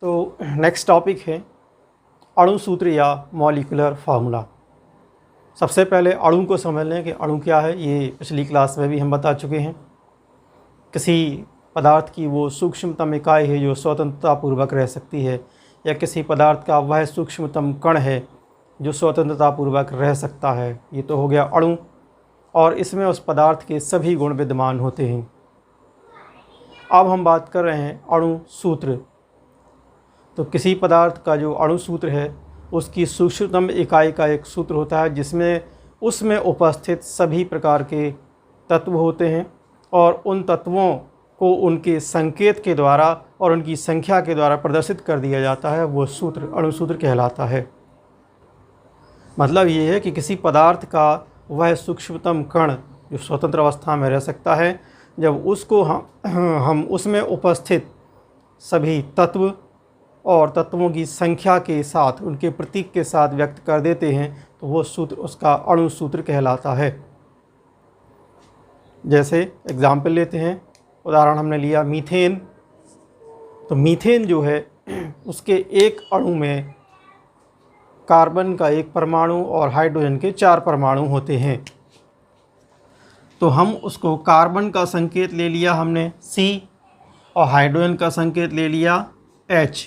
तो next topic है अणु सूत्र या मॉलिक्यूलर फार्मूला। सबसे पहले अणु को समझ लें कि अणु क्या है। ये पिछली क्लास में भी हम बता चुके हैं। किसी पदार्थ की वो सूक्ष्मतम इकाई है जो स्वतंत्रतापूर्वक रह सकती है, या किसी पदार्थ का वह सूक्ष्मतम कण है जो स्वतंत्रतापूर्वक रह सकता है। ये तो हो गया अणु, और इसमें उस पदार्थ के सभी गुण विद्यमान होते हैं। अब हम बात कर रहे हैं अणु सूत्र। तो किसी पदार्थ का जो अणु सूत्र है उसकी सूक्ष्मतम इकाई का एक सूत्र होता है जिसमें उसमें उपस्थित सभी प्रकार के तत्व होते हैं, और उन तत्वों को उनके संकेत के द्वारा और उनकी संख्या के द्वारा प्रदर्शित कर दिया जाता है। वो सूत्र अणु सूत्र कहलाता है। मतलब ये है कि किसी पदार्थ का वह सूक्ष्मतम कण जो स्वतंत्र अवस्था में रह सकता है, जब उसको हम उसमें उपस्थित सभी तत्व और तत्वों की संख्या के साथ उनके प्रतीक के साथ व्यक्त कर देते हैं तो वो सूत्र उसका अणु सूत्र कहलाता है। जैसे एग्जाम्पल लेते हैं, उदाहरण हमने लिया मीथेन। तो मीथेन जो है उसके एक अणु में कार्बन का एक परमाणु और हाइड्रोजन के 4 परमाणु होते हैं। तो हम उसको कार्बन का संकेत ले लिया हमने C, और हाइड्रोजन का संकेत ले लिया H।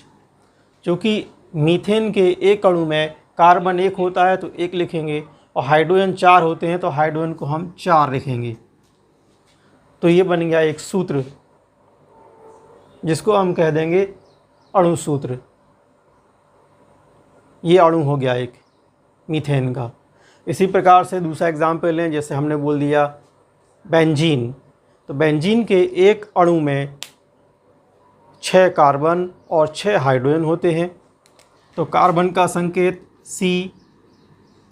क्योंकि मीथेन के एक अणु में कार्बन 1 होता है तो 1 लिखेंगे, और हाइड्रोजन 4 होते हैं तो हाइड्रोजन को हम 4 लिखेंगे। तो ये बन गया एक सूत्र जिसको हम कह देंगे अणु सूत्र। ये अणु हो गया एक मीथेन का। इसी प्रकार से दूसरा एग्जाम्पल लें, जैसे हमने बोल दिया बेंजीन। तो बेंजीन के एक अणु में 6 कार्बन और 6 हाइड्रोजन होते हैं। तो कार्बन का संकेत C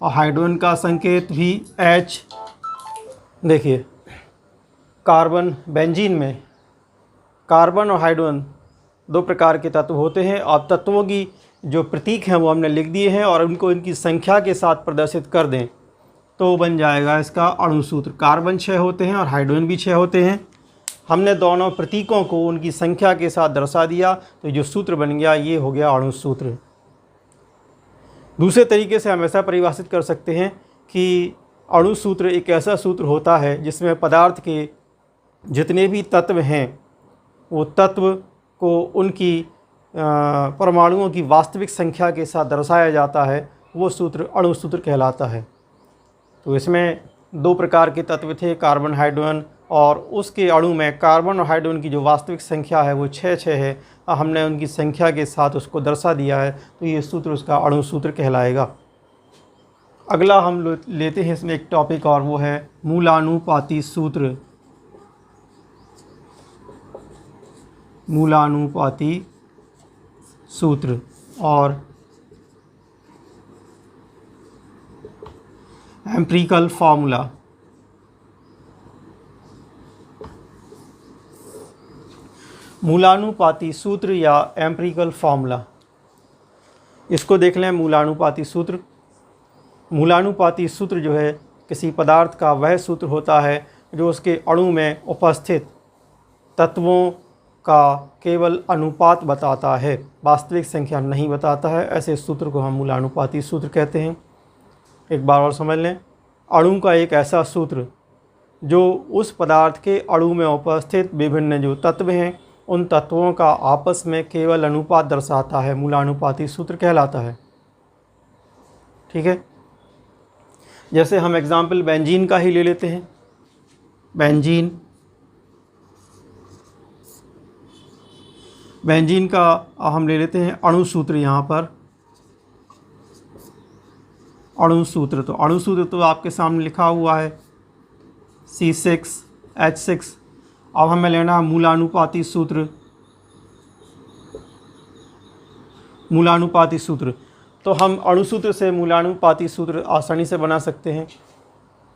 और हाइड्रोजन का संकेत भी H। देखिए कार्बन बेंजीन में कार्बन और हाइड्रोजन 2 प्रकार के तत्व होते हैं। अब तत्वों की जो प्रतीक हैं वो हमने लिख दिए हैं, और उनको इनकी संख्या के साथ प्रदर्शित कर दें तो बन जाएगा इसका अणु सूत्र। कार्बन 6 होते हैं और हाइड्रोजन भी 6 होते हैं। हमने दोनों प्रतीकों को उनकी संख्या के साथ दर्शा दिया तो जो सूत्र बन गया ये हो गया अणु सूत्र। दूसरे तरीके से हम ऐसा परिभाषित कर सकते हैं कि अणु सूत्र एक ऐसा सूत्र होता है जिसमें पदार्थ के जितने भी तत्व हैं वो तत्व को उनकी परमाणुओं की वास्तविक संख्या के साथ दर्शाया जाता है। वो सूत्र अणु सूत्र कहलाता है। तो इसमें 2 प्रकार के तत्व थे, कार्बन हाइड्रोजन, और उसके अणु में कार्बन और हाइड्रोजन की जो वास्तविक संख्या है वो 6 है। हमने उनकी संख्या के साथ उसको दर्शा दिया है तो ये सूत्र उसका अणु सूत्र कहलाएगा। अगला हम लेते हैं इसमें एक टॉपिक, और वो है मूलानुपाती सूत्र। मूलानुपाती सूत्र और एम्पिरिकल फार्मूला। मूलानुपाती सूत्र या एम्पिरिकल फार्मूला, इसको देख लें। मूलानुपाती सूत्र, मूलानुपाती सूत्र जो है किसी पदार्थ का वह सूत्र होता है जो उसके अणु में उपस्थित तत्वों का केवल अनुपात बताता है, वास्तविक संख्या नहीं बताता है। ऐसे सूत्र को हम मूलानुपाती सूत्र कहते हैं। एक बार और समझ लें, अणु का एक ऐसा सूत्र जो उस पदार्थ के अणु में उपस्थित विभिन्न जो तत्व हैं उन तत्वों का आपस में केवल अनुपात दर्शाता है, मूलानुपाती सूत्र कहलाता है। ठीक है। जैसे हम एग्जाम्पल बेंजीन का ही ले लेते हैं। बेंजीन का हम ले लेते हैं अणु सूत्र। यहाँ पर अणु सूत्र, तो अणु सूत्र तो आपके सामने लिखा हुआ है C6H6। अब हमें लेना है मूलानुपाती सूत्र। मूलानुपाती सूत्र, तो हम अणु सूत्र से मूलानुपाती सूत्र आसानी से बना सकते हैं।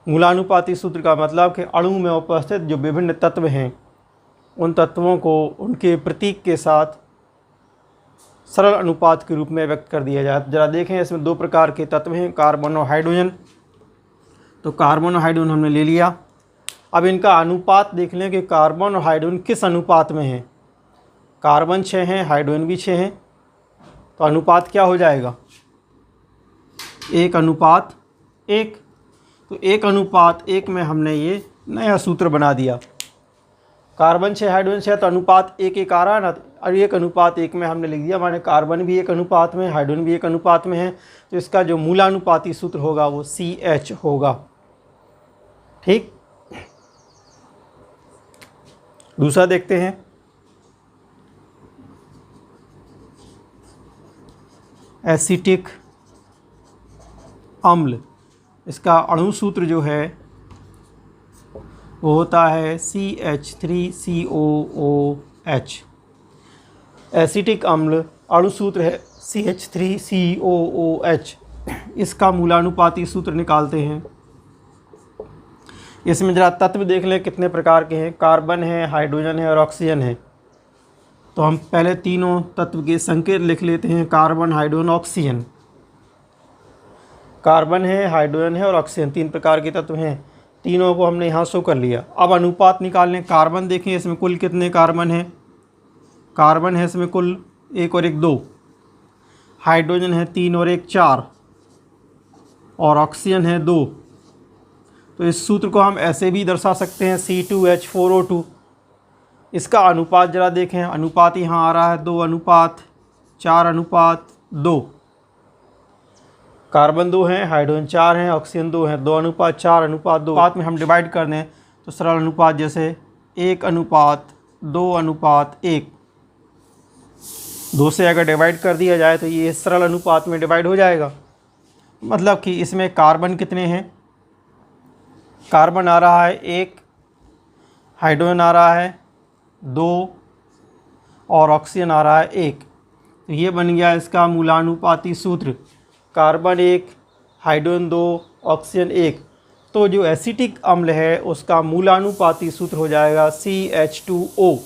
मूलानुपाती सूत्र का मतलब कि अणु में उपस्थित जो विभिन्न तत्व हैं उन तत्वों को उनके प्रतीक के साथ सरल अनुपात के रूप में व्यक्त कर दिया जाए। ज़रा देखें, इसमें 2 प्रकार के तत्व हैं, कार्बन और हाइड्रोजन। तो कार्बन और हाइड्रोजन हमने ले लिया। अब इनका अनुपात देख लें कि कार्बन और हाइड्रोजन किस अनुपात में हैं। कार्बन 6 हैं, हाइड्रोजन भी 6 हैं। तो अनुपात क्या हो जाएगा, 1:1। तो 1:1 में हमने ये नया सूत्र बना दिया। कार्बन 6 हाइड्रोजन 6 तो अनुपात 1:1 आ रहा है ना, और 1:1 में हमने लिख दिया, माने कार्बन भी 1 अनुपात में, हाइड्रोजन भी 1 अनुपात में है। तो इसका जो मूलानुपाती सूत्र होगा वो CH होगा। ठीक, दूसरा देखते हैं। एसिटिक अम्ल, इसका अणु सूत्र जो है वो होता है CH3COOH। एसिटिक अम्ल अणु सूत्र है CH3COOH। इसका मूलानुपाती सूत्र निकालते हैं। इसमें ज़रा तत्व देख लें कितने प्रकार के हैं। कार्बन है, हाइड्रोजन है और ऑक्सीजन है। तो हम पहले तीनों तत्व के संकेत लिख लेते हैं। Carbon, hydrogen, oxygen. कार्बन है, हाइड्रोजन है और ऑक्सीजन, 3 प्रकार के तत्व हैं। तीनों को हमने यहाँ शो कर लिया। अब अनुपात निकाल लें। कार्बन देखें, इसमें कुल कितने कार्बन हैं। कार्बन है इसमें कुल 1 और 1 2। हाइड्रोजन है 3 और 1 4 और ऑक्सीजन है 2। तो इस सूत्र को हम ऐसे भी दर्शा सकते हैं C2H4O2। इसका अनुपात ज़रा देखें। अनुपात यहाँ आ रहा है 2:4:2। कार्बन 2 हैं, हाइड्रोजन 4 हैं, ऑक्सीजन 2 हैं। 2:4:2 बात में हम डिवाइड कर दें तो सरल अनुपात जैसे 1:2:1। 2 से अगर डिवाइड कर दिया जाए तो ये सरल अनुपात में डिवाइड हो जाएगा। मतलब कि इसमें कार्बन कितने हैं। कार्बन आ रहा है 1, हाइड्रोजन आ रहा है 2 और ऑक्सीजन आ रहा है 1। तो ये बन गया इसका मूलानुपाती सूत्र। Carbon 1, hydrogen 2, oxygen 1। तो जो एसिटिक अम्ल है उसका मूलानुपाती सूत्र हो जाएगा CH2O।